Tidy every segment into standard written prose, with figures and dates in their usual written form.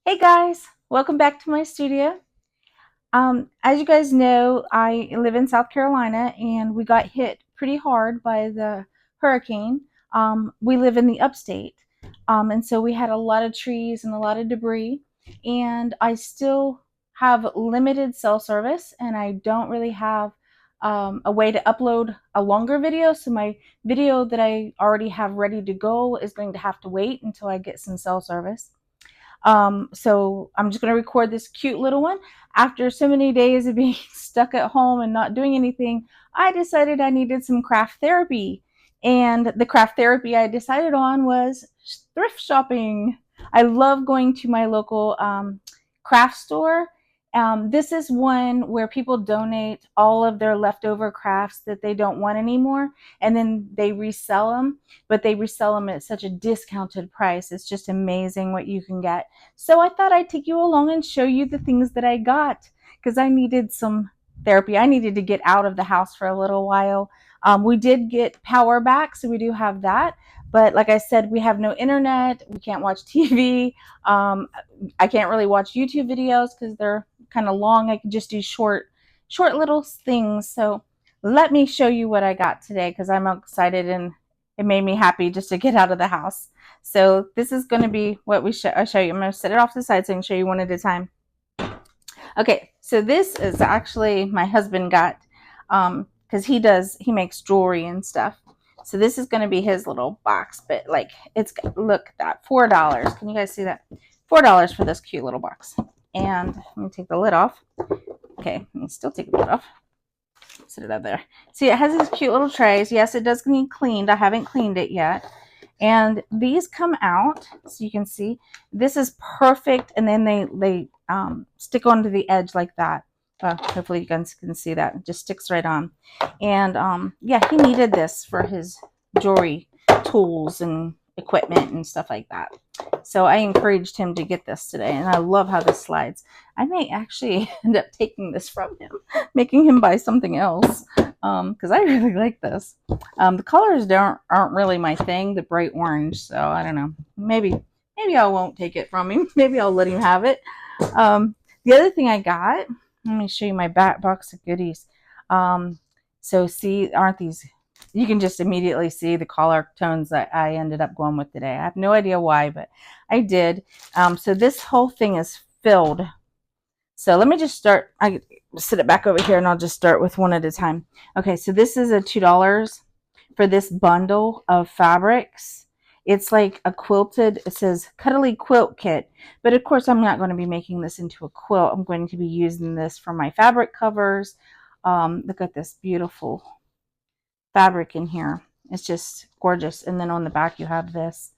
Hey guys, welcome back to my studio. As you guys know, I live in South Carolina and we got hit pretty hard by the hurricane. We live in the upstate, and so we had a lot of trees and a lot of debris. And I still have limited cell service, and I don't really have a way to upload a longer video. So my video that I already have ready to go is going to have to wait until I get some cell service. So I'm just going to record this cute little one. After so many days of being stuck at home and not doing anything, I decided I needed some craft therapy. And the craft therapy I decided on was thrift shopping. I love going to my local craft store. This is one where people donate all of their leftover crafts that they don't want anymore, and then they resell them, but they resell them at such a discounted price. It's just amazing what you can get. So I thought I'd take you along and show you the things that I got because I needed some therapy. I needed to get out of the house for a little while. We did get power back, so we do have that. But like I said, we have no internet. We can't watch TV. I can't really watch YouTube videos because they're kind of long. I can just do short little things. So let me show you what I got today because I'm excited and it made me happy just to get out of the house. So this is going to be what I show you. I'm going to set it off to the side so I can show you one at a time. Okay, so this is actually my husband got because he makes jewelry and stuff. So this is going to be his little box, but like it's look at that $4. Can you guys see that? $4 for this cute little box. And let me take the lid off. Okay, let me still take the lid off. Set it up there. See, it has these cute little trays. Yes, it does need cleaned. I haven't cleaned it yet. And these come out, so you can see. This is perfect, and then they stick onto the edge like that. Hopefully you guys can see that. It just sticks right on. And yeah, he needed this for his jewelry tools and equipment and stuff like that. So I encouraged him to get this today, and I love how this slides. I may actually end up taking this from him, making him buy something else, because I really like this. The colors aren't really my thing, the bright orange, so I don't know. Maybe I won't take it from him. Maybe I'll let him have it. The other thing I got, let me show you my back box of goodies. So see, aren't these, you can just immediately see the color tones that I ended up going with today. I have no idea why, but I did. So this whole thing is filled. So let me just start. I set it back over here and I'll just start with one at a time. Okay, so this is a $2 for this bundle of fabrics. It's like a quilted, it says cuddly quilt kit, but of course I'm not going to be making this into a quilt. I'm going to be using this for my fabric covers. Look at this beautiful fabric in here. It's just gorgeous. And then on the back you have this.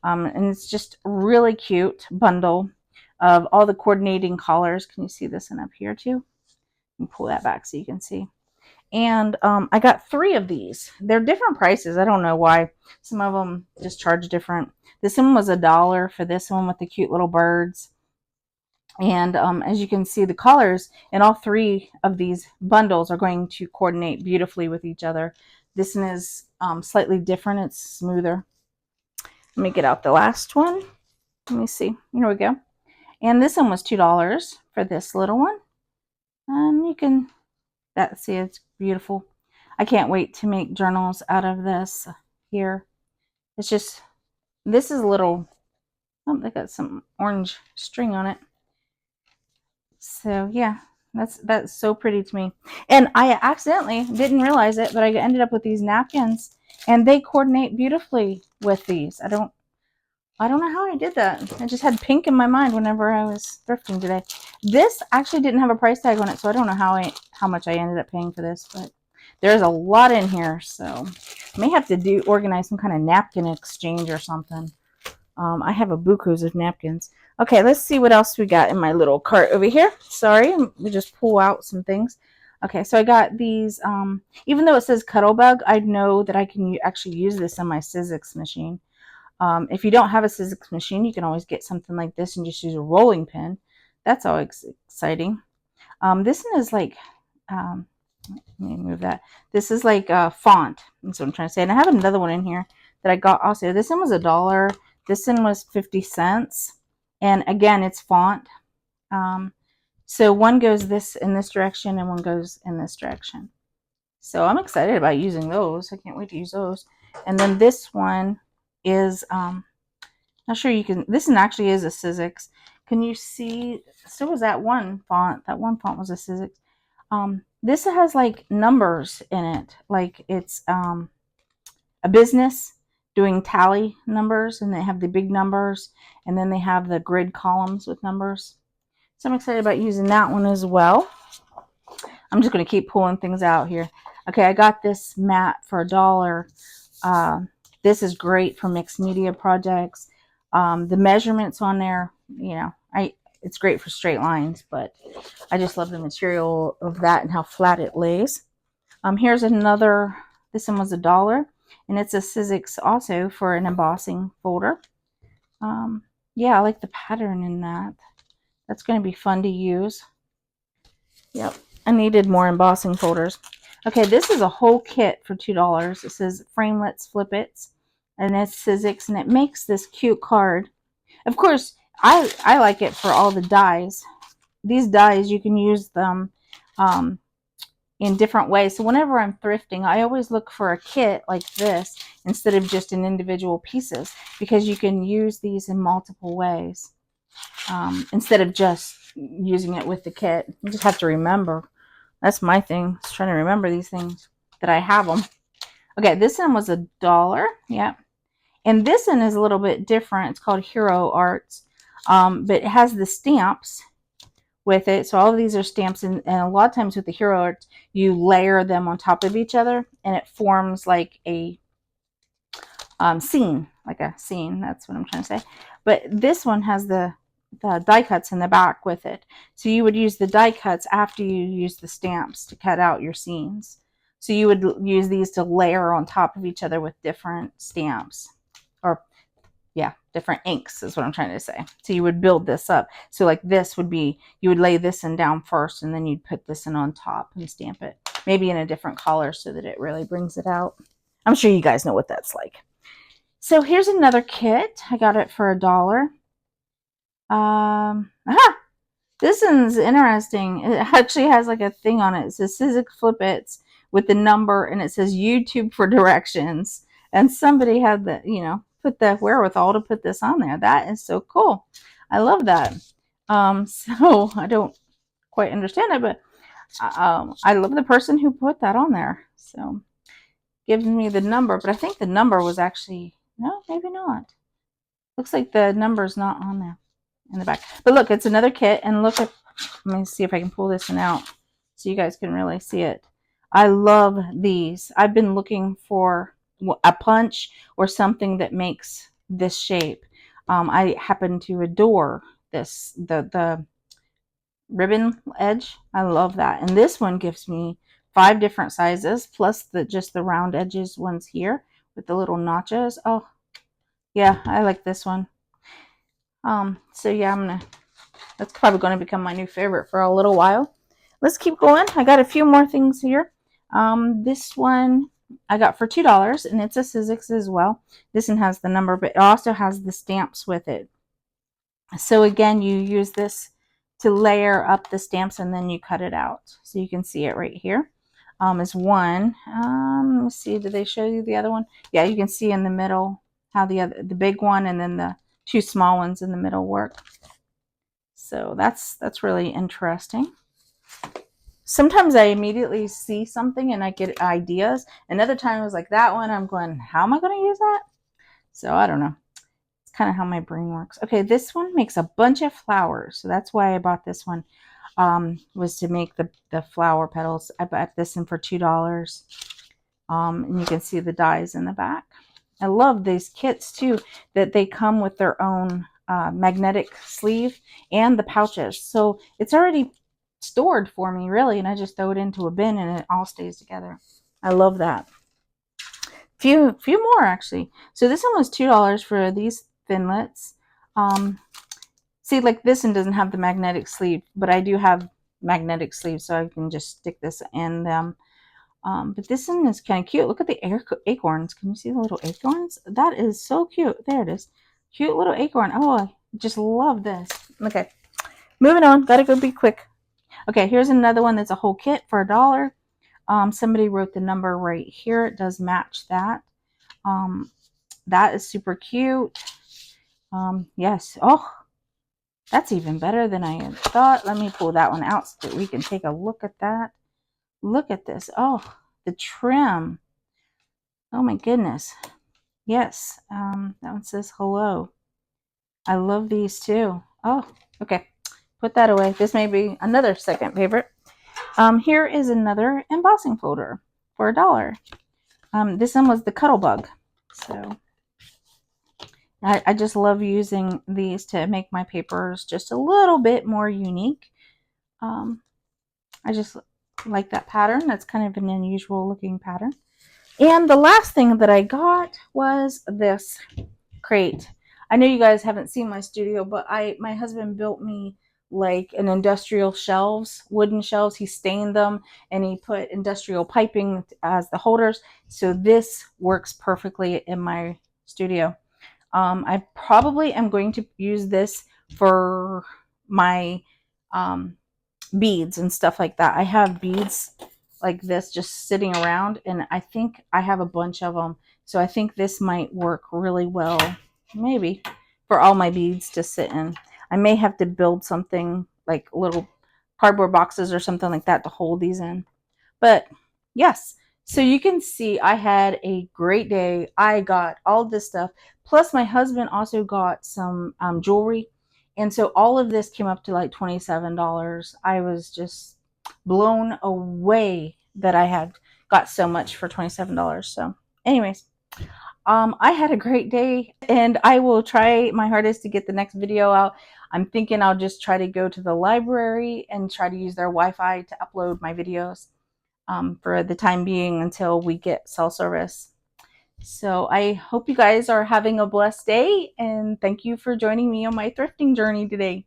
And it's just really cute bundle of all the coordinating colors. Can you see this one up here too? Let me pull that back so you can see. And I got 3 of these. They're different prices. I don't know why. Some of them just charge different. This one was $1 for this one with the cute little birds. And as you can see, the colors in all 3 of these bundles are going to coordinate beautifully with each other. This one is slightly different. It's smoother. Let me get out the last one. Let me see. Here we go. And this one was $2 for this little one. And you can see it's beautiful. I can't wait to make journals out of this here. It's just, this is a little, oh, they got some orange string on it. So yeah, that's so pretty to me. And I accidentally didn't realize it, but I ended up with these napkins and they coordinate beautifully with these. I don't know how I did that. I just had pink in my mind whenever I was thrifting today. This actually didn't have a price tag on it, so I don't know how much I ended up paying for this, but there's a lot in here, so I may have to organize some kind of napkin exchange or something. I have a bukus of napkins. Okay, let's see what else we got in my little cart over here. Sorry, we just pull out some things. Okay, so I got these, even though it says Cuttlebug, I know that I can actually use this on my Sizzix machine. If you don't have a Sizzix machine, you can always get something like this and just use a rolling pin. That's always exciting. This one is like, let me move that. This is like a font. That's what I'm trying to say. And I have another one in here that I got also. This one was $1. This one was 50 cents. And again, it's font. Um, so one goes this in this direction and one goes in this direction. So I'm excited about using those. I can't wait to use those. And then this one is, not sure you can, this one actually is a Sizzix. Can you see, so was that one font. That one font was a Sizzix. This has like numbers in it. Like it's a business doing tally numbers, and they have the big numbers, and then they have the grid columns with numbers. So I'm excited about using that one as well. I'm just going to keep pulling things out here. Okay, I got this mat for $1. This is great for mixed media projects. The measurements on there, you know, it's great for straight lines, but I just love the material of that and how flat it lays. Here's another, this one was $1, and it's a Sizzix also for an embossing folder. Yeah, I like the pattern in that. That's going to be fun to use. Yep, I needed more embossing folders. Okay, this is a whole kit for $2. It says framelets, flip its, and it's Sizzix, and it makes this cute card. Of course, I like it for all the dies. These dies, you can use them in different ways. So whenever I'm thrifting, I always look for a kit like this instead of just in individual pieces, because you can use these in multiple ways instead of just using it with the kit. You just have to remember. That's my thing, is trying to remember these things that I have them. Okay, this one was $1. Yeah. And this one is a little bit different. It's called Hero Arts. But it has the stamps with it. So all of these are stamps, and a lot of times with the Hero Arts, you layer them on top of each other, and it forms like a scene, That's what I'm trying to say. But this one has the die cuts in the back with it. So you would use the die cuts after you use the stamps to cut out your scenes. So you would use these to layer on top of each other with different stamps, or yeah, different inks is what I'm trying to say. So you would build this up. So like this would be, you would lay this in down first, and then you'd put this in on top and stamp it, maybe in a different color so that it really brings it out. I'm sure you guys know what that's like. So here's another kit. I got it for $1. This one's interesting. It actually has like a thing on it. It says Sizzix Flip Its with the number, and it says YouTube for directions. And somebody had the, put the wherewithal to put this on there. That is so cool. I love that. So I don't quite understand it, but I love the person who put that on there. So giving me the number, but I think the number was actually, no, maybe not. Looks like the number's not on there in the back. But look, it's another kit, and look at, let me see if I can pull this one out so you guys can really see it. I love these. I've been looking for a punch or something that makes this shape. I happen to adore this, the ribbon edge. I love that. And this one gives me 5 different sizes, plus just the round edges ones here with the little notches. Oh, yeah, I like this one. So yeah, that's probably going to become my new favorite for a little while. Let's keep going. I got a few more things here. This one I got for $2, and it's a Sizzix as well. This one has the number, but it also has the stamps with it. So again, you use this to layer up the stamps, and then you cut it out. So you can see it right here. Is one. Let me see. Did they show you the other one? Yeah, you can see in the middle how the big one and then the 2 small ones in the middle work. So that's really interesting. Sometimes I immediately see something and I get ideas. Another time it was like that one, I'm going, how am I going to use that? So I don't know. It's kind of how my brain works. Okay, this one makes a bunch of flowers. So that's why I bought this one, was to make the flower petals. I bought this one for $2. And you can see the dies in the back. I love these kits too, that they come with their own magnetic sleeve and the pouches. So it's already stored for me, really, and I just throw it into a bin and it all stays together. I love that. Few more actually. So this one was $2 for these thinlets. See, like this one doesn't have the magnetic sleeve, but I do have magnetic sleeves, so I can just stick this in them. But this one is kind of cute. Look at the acorns. Can you see the little acorns? That is so cute. There it is. Cute little acorn. Oh, Just love this. Okay, moving on. Gotta go be quick. Okay, here's another one that's a whole kit for $1. Somebody wrote the number right here. It does match that. That is super cute. Yes. Oh, that's even better than I had thought. Let me pull that one out so that we can take a look at that. Look at this. Oh, the trim. Oh my goodness. Yes. That one says hello. I love these too. Oh, okay. Put that away. This may be another second favorite. Here is another embossing folder for $1. This one was the Cuddle Bug. So I just love using these to make my papers just a little bit more unique. I just like that pattern. That's kind of an unusual looking pattern. And the last thing that I got was this crate. I know you guys haven't seen my studio, but my husband built me like an industrial shelves, wooden shelves. He stained them and he put industrial piping as the holders. So this works perfectly in my studio. I probably am going to use this for my beads and stuff like that. I have beads like this just sitting around, and I think I have a bunch of them. So I think this might work really well, maybe, for all my beads to sit in. I may have to build something like little cardboard boxes or something like that to hold these in. But yes, so you can see I had a great day. I got all this stuff. Plus, my husband also got some jewelry. And so all of this came up to like $27. I was just blown away that I had got so much for $27. So, anyways, I had a great day and I will try my hardest to get the next video out. I'm thinking I'll just try to go to the library and try to use their Wi-Fi to upload my videos for the time being until we get cell service. So I hope you guys are having a blessed day, and thank you for joining me on my thrifting journey today.